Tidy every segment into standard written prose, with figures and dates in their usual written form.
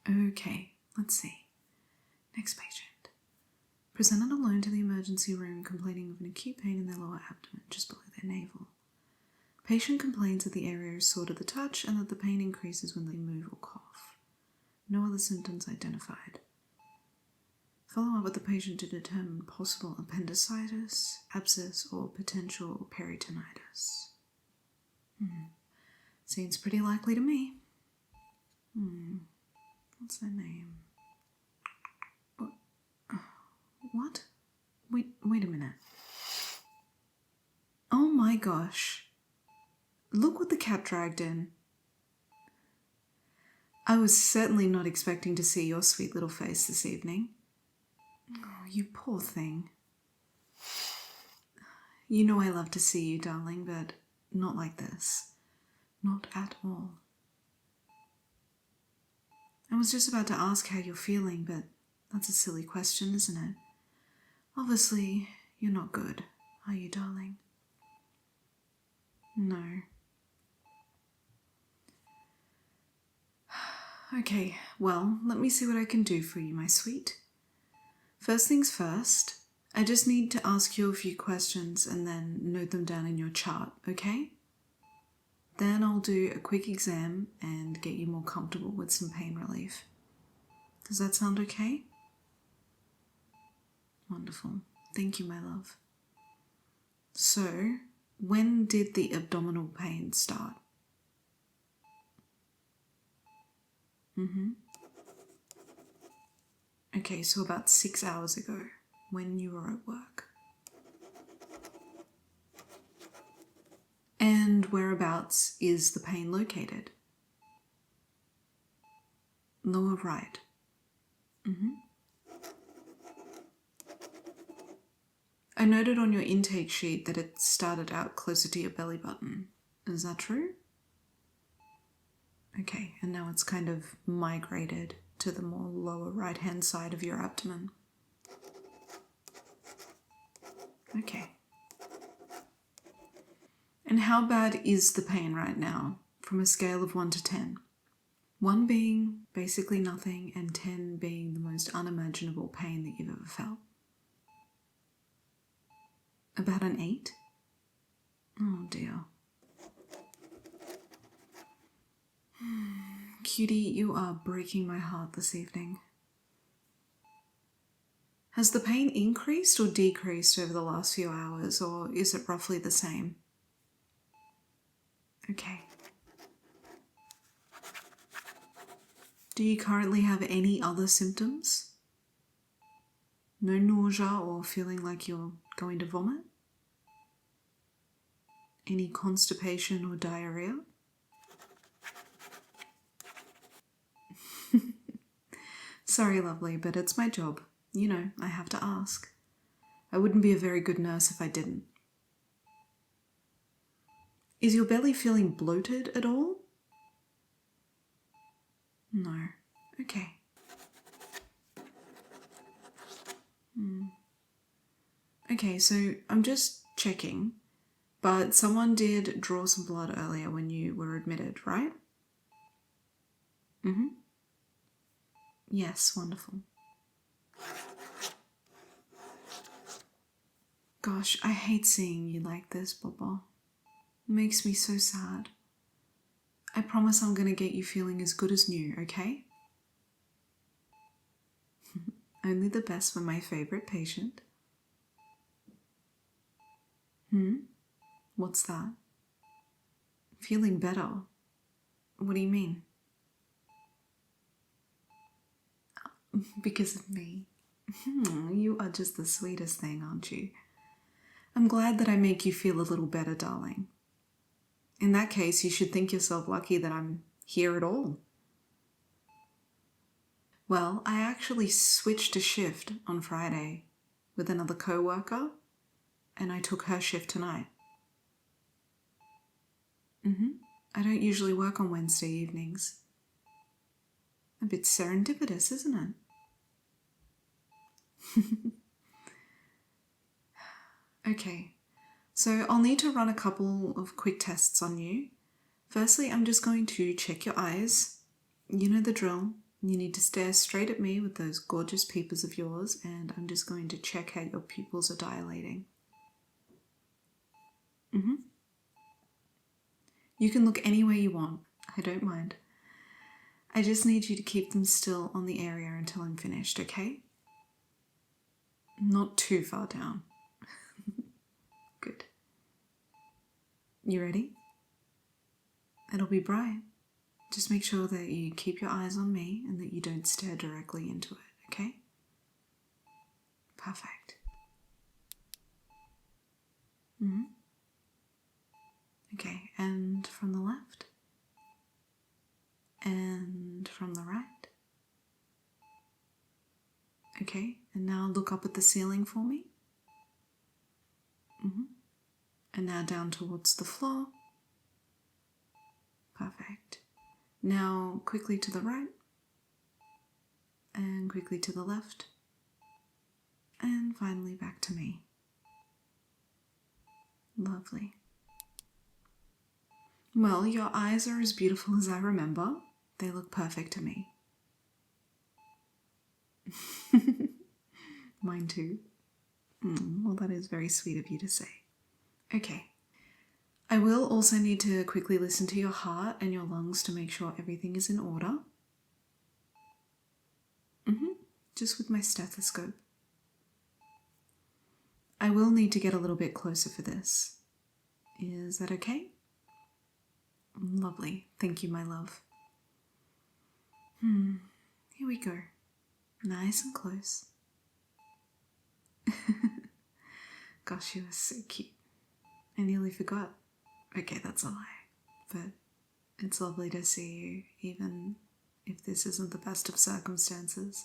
Okay, let's see. Next patient. Presented alone to the emergency room complaining of an acute pain in their lower abdomen, just below their navel. Patient complains that the area is sore to the touch and that the pain increases when they move or cough. No other symptoms identified. Follow up with the patient to determine possible appendicitis, abscess, or potential peritonitis. Seems pretty likely to me. What's their name? What? Wait a minute. Oh my gosh. Look what the cat dragged in. I was certainly not expecting to see your sweet little face this evening. Oh, you poor thing. You know I love to see you, darling, but not like this. Not at all. I was just about to ask how you're feeling, but that's a silly question, isn't it? Obviously, you're not good, are you, darling? No. Okay, well, let me see what I can do for you, my sweet. First things first, I just need to ask you a few questions and then note them down in your chart, okay? Then I'll do a quick exam and get you more comfortable with some pain relief. Does that sound okay? Wonderful. Thank you, my love. So, when did the abdominal pain start? Okay, so about 6 hours ago, when you were at work. And whereabouts is the pain located? Lower right. I noted on your intake sheet that it started out closer to your belly button. Is that true? Okay, and now it's kind of migrated to the more lower right-hand side of your abdomen. Okay. And how bad is the pain right now, from a scale of 1 to 10? 1 being basically nothing, and 10 being the most unimaginable pain that you've ever felt. About an 8? Oh dear. Cutie, you are breaking my heart this evening. Has the pain increased or decreased over the last few hours, or is it roughly the same? Okay. Do you currently have any other symptoms? No nausea or feeling like you're going to vomit? Any constipation or diarrhea? Sorry, lovely, but it's my job. You know, I have to ask. I wouldn't be a very good nurse if I didn't. Is your belly feeling bloated at all? No. Okay. Okay, so I'm just checking, but someone did draw some blood earlier when you were admitted, right? Yes, wonderful. Gosh, I hate seeing you like this, Baba. It makes me so sad. I promise I'm going to get you feeling as good as new, okay? Only the best for my favorite patient. What's that? Feeling better? What do you mean? Because of me. You are just the sweetest thing, aren't you? I'm glad that I make you feel a little better, darling. In that case, you should think yourself lucky that I'm here at all. Well, I actually switched a shift on Friday with another co-worker, and I took her shift tonight. I don't usually work on Wednesday evenings. A bit serendipitous, isn't it? Okay, so I'll need to run a couple of quick tests on you. Firstly, I'm just going to check your eyes. You know the drill. You need to stare straight at me with those gorgeous peepers of yours, and I'm just going to check how your pupils are dilating. You can look any way you want. I don't mind. I just need you to keep them still on the area until I'm finished, okay? Not too far down. Good. You ready? It'll be bright. Just make sure that you keep your eyes on me and that you don't stare directly into it, okay? Perfect. Okay, and from the left. And from the right. Okay, and now look up at the ceiling for me. And now down towards the floor. Perfect. Now quickly to the right. And quickly to the left. And finally back to me. Lovely. Well, your eyes are as beautiful as I remember. They look perfect to me. Mine too. Well, that is very sweet of you to say. Okay. I will also need to quickly listen to your heart and your lungs to make sure everything is in order. Just with my stethoscope. I will need to get a little bit closer for this. Is that okay? Lovely. Thank you, my love. Here we go. Nice and close. Gosh, you are so cute. I nearly forgot. Okay, that's a lie. But it's lovely to see you, even if this isn't the best of circumstances.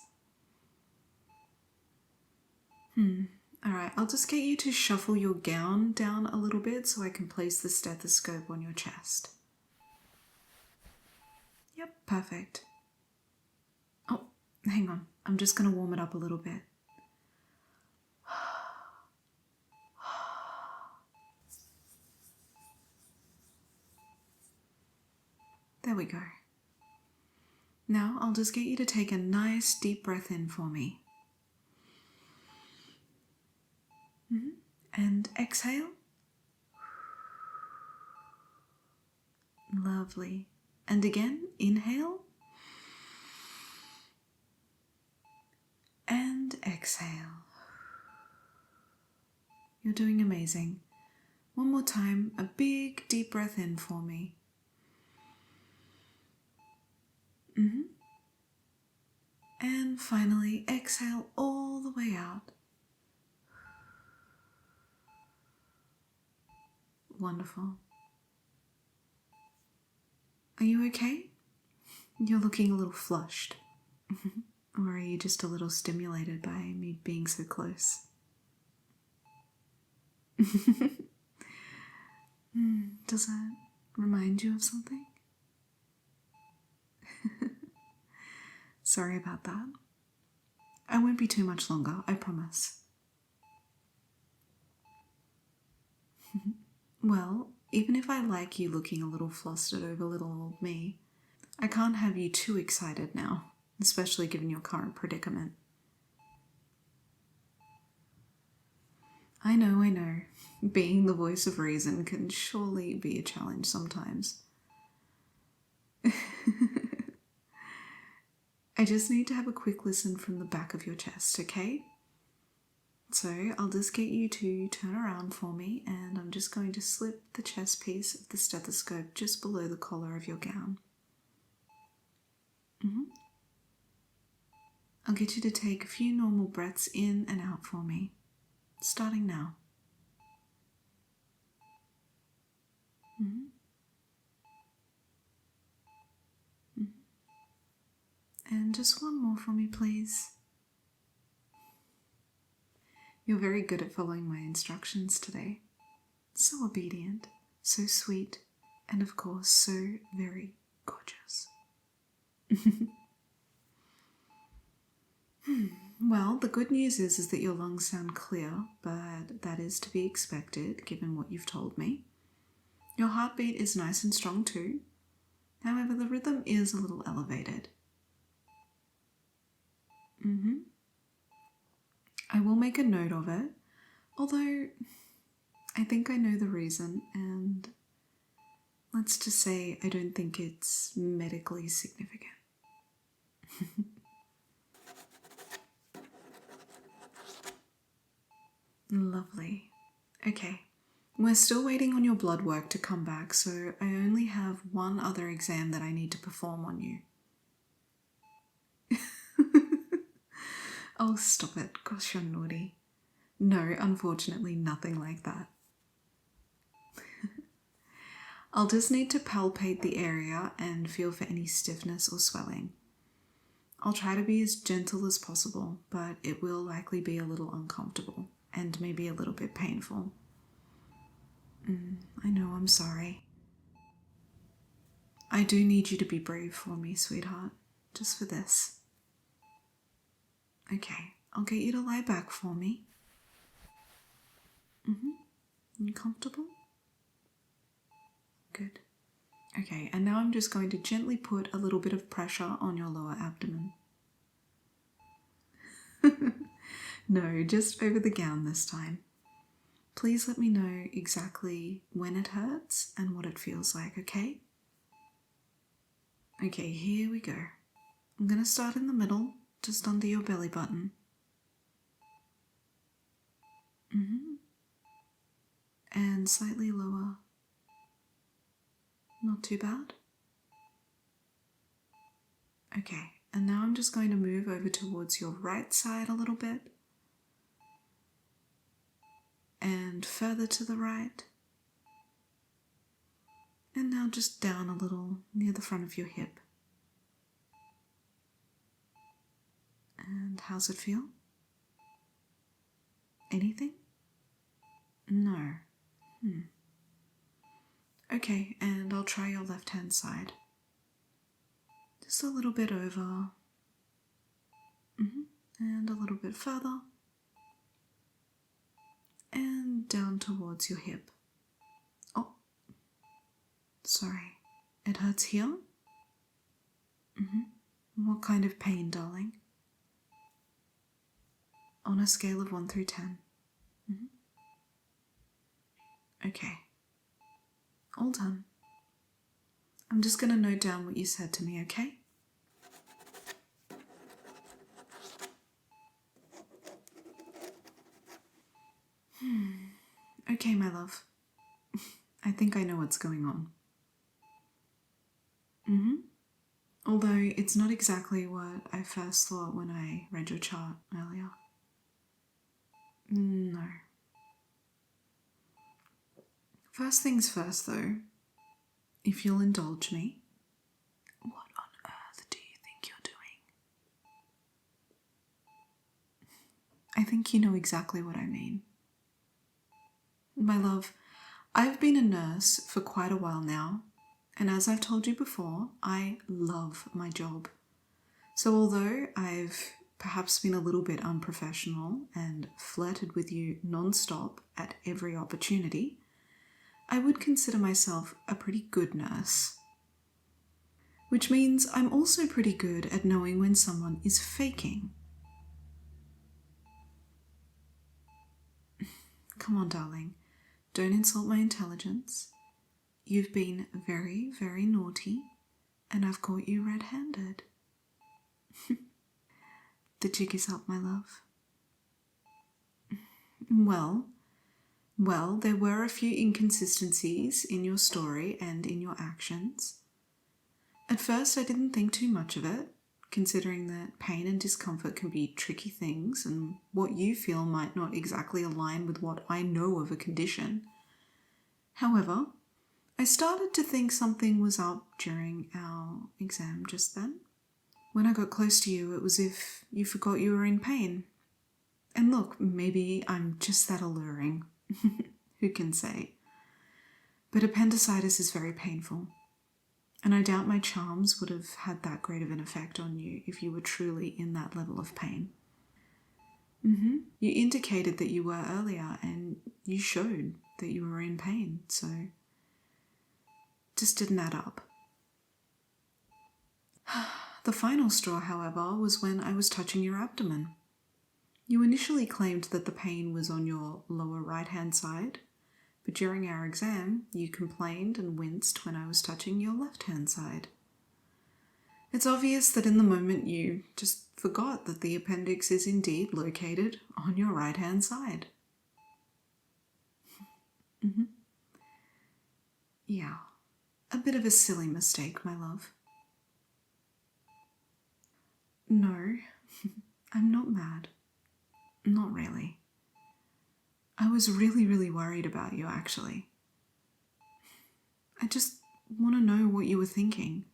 Alright, I'll just get you to shuffle your gown down a little bit so I can place the stethoscope on your chest. Yep, perfect. Oh, hang on. I'm just going to warm it up a little bit. There we go. Now I'll just get you to take a nice deep breath in for me. And exhale. Lovely. And again, inhale. And exhale. You're doing amazing. One more time, a big deep breath in for me. And finally, exhale all the way out. Wonderful. Are you okay? You're looking a little flushed. Or are you just a little stimulated by me being so close? Does that remind you of something? Sorry about that. I won't be too much longer, I promise. Well, even if I like you looking a little flustered over little old me, I can't have you too excited now, especially given your current predicament. I know. Being the voice of reason can surely be a challenge sometimes. I just need to have a quick listen from the back of your chest, okay? So I'll just get you to turn around for me, and I'm just going to slip the chest piece of the stethoscope just below the collar of your gown. I'll get you to take a few normal breaths in and out for me, starting now. And just one more for me, please. You're very good at following my instructions today. So obedient, so sweet, and of course, so very gorgeous. Well, the good news is that your lungs sound clear, but that is to be expected given what you've told me. Your heartbeat is nice and strong too. However, the rhythm is a little elevated. I will make a note of it, although I think I know the reason, and let's just say I don't think it's medically significant. Lovely. Okay. We're still waiting on your blood work to come back, so I only have one other exam that I need to perform on you. Oh, stop it. Gosh, you're naughty. No, unfortunately, nothing like that. I'll just need to palpate the area and feel for any stiffness or swelling. I'll try to be as gentle as possible, but it will likely be a little uncomfortable and maybe a little bit painful. I know, I'm sorry. I do need you to be brave for me, sweetheart. Just for this. Okay, I'll get you to lie back for me. You comfortable? Good. Okay, and now I'm just going to gently put a little bit of pressure on your lower abdomen. No, just over the gown this time. Please let me know exactly when it hurts and what it feels like, okay? Okay, here we go. I'm going to start in the middle, just under your belly button. And slightly lower. Not too bad. Okay, and now I'm just going to move over towards your right side a little bit. And further to the right. And now just down a little near the front of your hip. And how's it feel? Anything? No. Okay, and I'll try your left-hand side. Just a little bit over. And a little bit further. And down towards your hip. Oh, sorry. It hurts here? What kind of pain, darling? On a scale of 1 through 10. Okay. All done. I'm just going to note down what you said to me, okay? Okay, my love. I think I know what's going on. Although it's not exactly what I first thought when I read your chart earlier. No. First things first, though, if you'll indulge me, what on earth do you think you're doing? I think you know exactly what I mean. My love, I've been a nurse for quite a while now, and as I've told you before, I love my job. So although I've perhaps been a little bit unprofessional and flirted with you non-stop at every opportunity, I would consider myself a pretty good nurse. Which means I'm also pretty good at knowing when someone is faking. Come on, darling. Don't insult my intelligence. You've been very, very naughty, and I've caught you red-handed. The jig is up, my love. Well, there were a few inconsistencies in your story and in your actions. At first, I didn't think too much of it, considering that pain and discomfort can be tricky things, and what you feel might not exactly align with what I know of a condition. However, I started to think something was up during our exam just then. When I got close to you, it was as if you forgot you were in pain. And look, maybe I'm just that alluring. Who can say? But appendicitis is very painful. And I doubt my charms would have had that great of an effect on you if you were truly in that level of pain. You indicated that you were earlier, and you showed that you were in pain, so just didn't add up. The final straw, however, was when I was touching your abdomen. You initially claimed that the pain was on your lower right-hand side, but during our exam, you complained and winced when I was touching your left-hand side. It's obvious that in the moment you just forgot that the appendix is indeed located on your right-hand side. Yeah, a bit of a silly mistake, my love. No, I'm not mad. Not really. I was really worried about you, actually. I just want to know what you were thinking.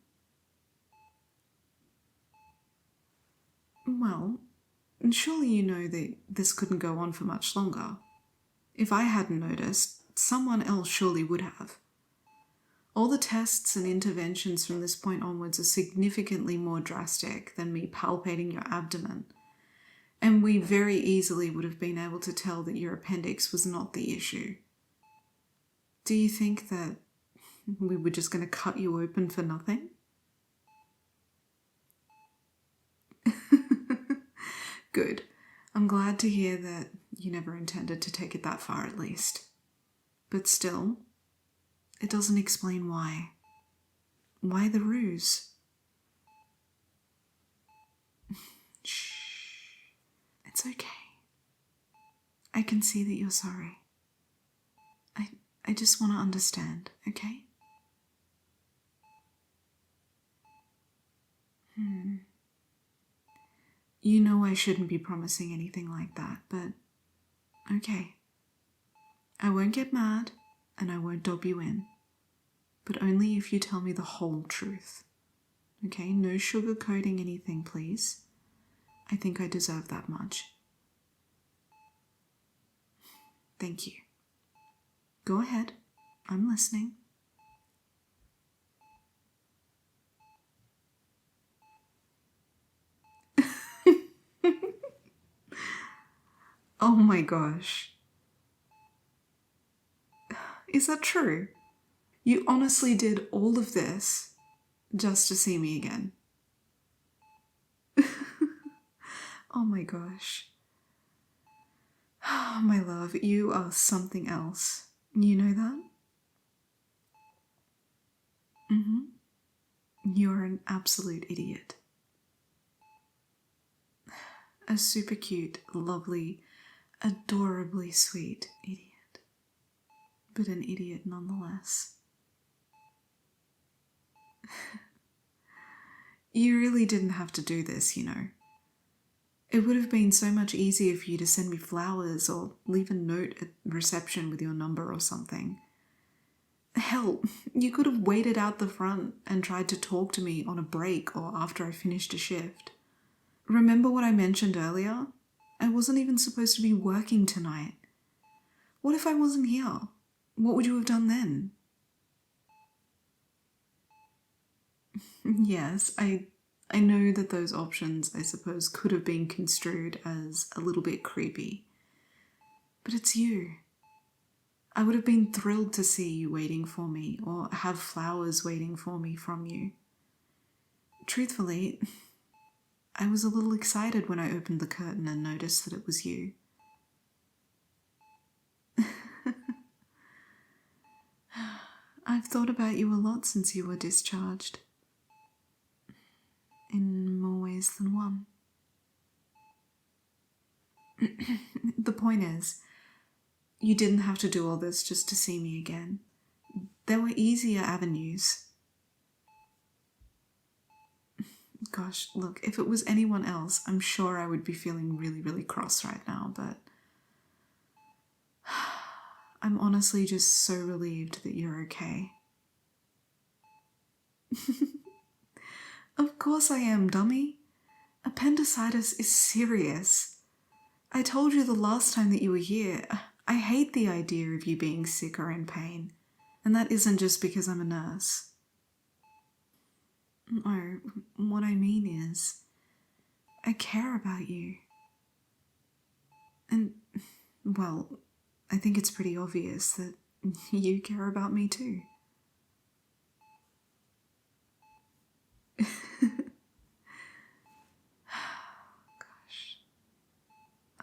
Well, surely you know that this couldn't go on for much longer. If I hadn't noticed, someone else surely would have. All the tests and interventions from this point onwards are significantly more drastic than me palpating your abdomen, and we very easily would have been able to tell that your appendix was not the issue. Do you think that we were just going to cut you open for nothing? Good. I'm glad to hear that you never intended to take it that far, at least. But still, it doesn't explain why. Why the ruse? Shh. It's okay. I can see that you're sorry. I just want to understand, okay? You know I shouldn't be promising anything like that, but okay. I won't get mad, and I won't dob you in. But only if you tell me the whole truth. Okay? No sugarcoating anything, please. I think I deserve that much. Thank you. Go ahead. I'm listening. Oh my gosh. Is that true? You honestly did all of this just to see me again. Oh my gosh. Oh, my love, you are something else. You know that? You're an absolute idiot. A super cute, lovely, adorably sweet idiot. But an idiot nonetheless. You really didn't have to do this, you know. It would have been so much easier for you to send me flowers or leave a note at reception with your number or something. Hell, you could have waited out the front and tried to talk to me on a break or after I finished a shift. Remember what I mentioned earlier? I wasn't even supposed to be working tonight. What if I wasn't here? What would you have done then? Yes, I know that those options, I suppose, could have been construed as a little bit creepy. But it's you. I would have been thrilled to see you waiting for me or have flowers waiting for me from you. Truthfully, I was a little excited when I opened the curtain and noticed that it was you. I've thought about you a lot since you were discharged. In more ways than one. The point is, you didn't have to do all this just to see me again. There were easier avenues. Gosh, look, if it was anyone else, I'm sure I would be feeling really cross right now, but I'm honestly just so relieved that you're okay. Of course I am, dummy. Appendicitis is serious. I told you the last time that you were here, I hate the idea of you being sick or in pain. And that isn't just because I'm a nurse. No, what I mean is, I care about you. And, well, I think it's pretty obvious that you care about me too.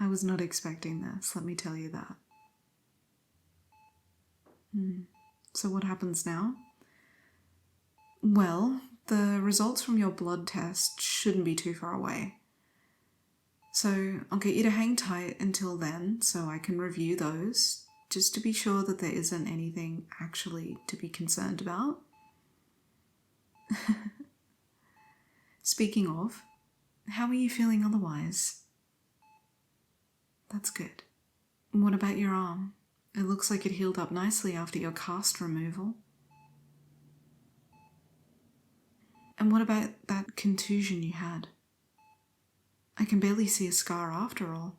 I was not expecting this, let me tell you that. So what happens now? Well, the results from your blood test shouldn't be too far away. So I'll get you to hang tight until then so I can review those, just to be sure that there isn't anything actually to be concerned about. Speaking of, how are you feeling otherwise? That's good. What about your arm? It looks like it healed up nicely after your cast removal. And what about that contusion you had? I can barely see a scar after all.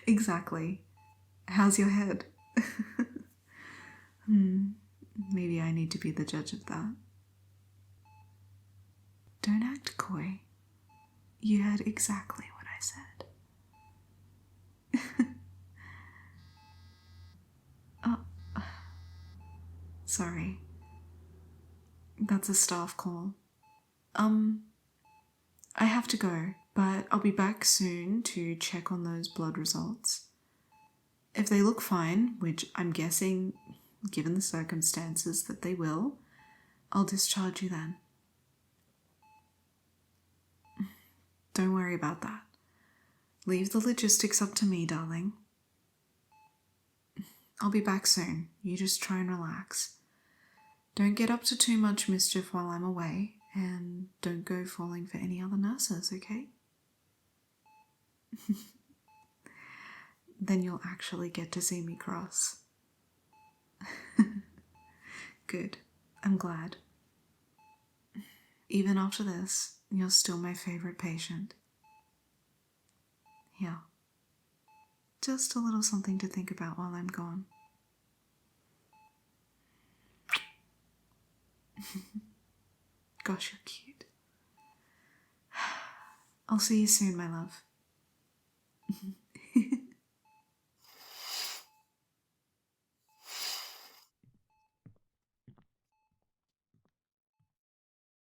Exactly. How's your head? Maybe I need to be the judge of that. Don't act coy. You heard exactly what I said. Oh, sorry. That's a staff call. I have to go, but I'll be back soon to check on those blood results. If they look fine, which I'm guessing, given the circumstances, that they will, I'll discharge you then. Don't worry about that. Leave the logistics up to me, darling. I'll be back soon. You just try and relax. Don't get up to too much mischief while I'm away, and don't go falling for any other nurses, okay? Then you'll actually get to see me cross. Good. I'm glad. Even after this, you're still my favorite patient. Here. Just a little something to think about while I'm gone. Gosh, you're cute. I'll see you soon, my love.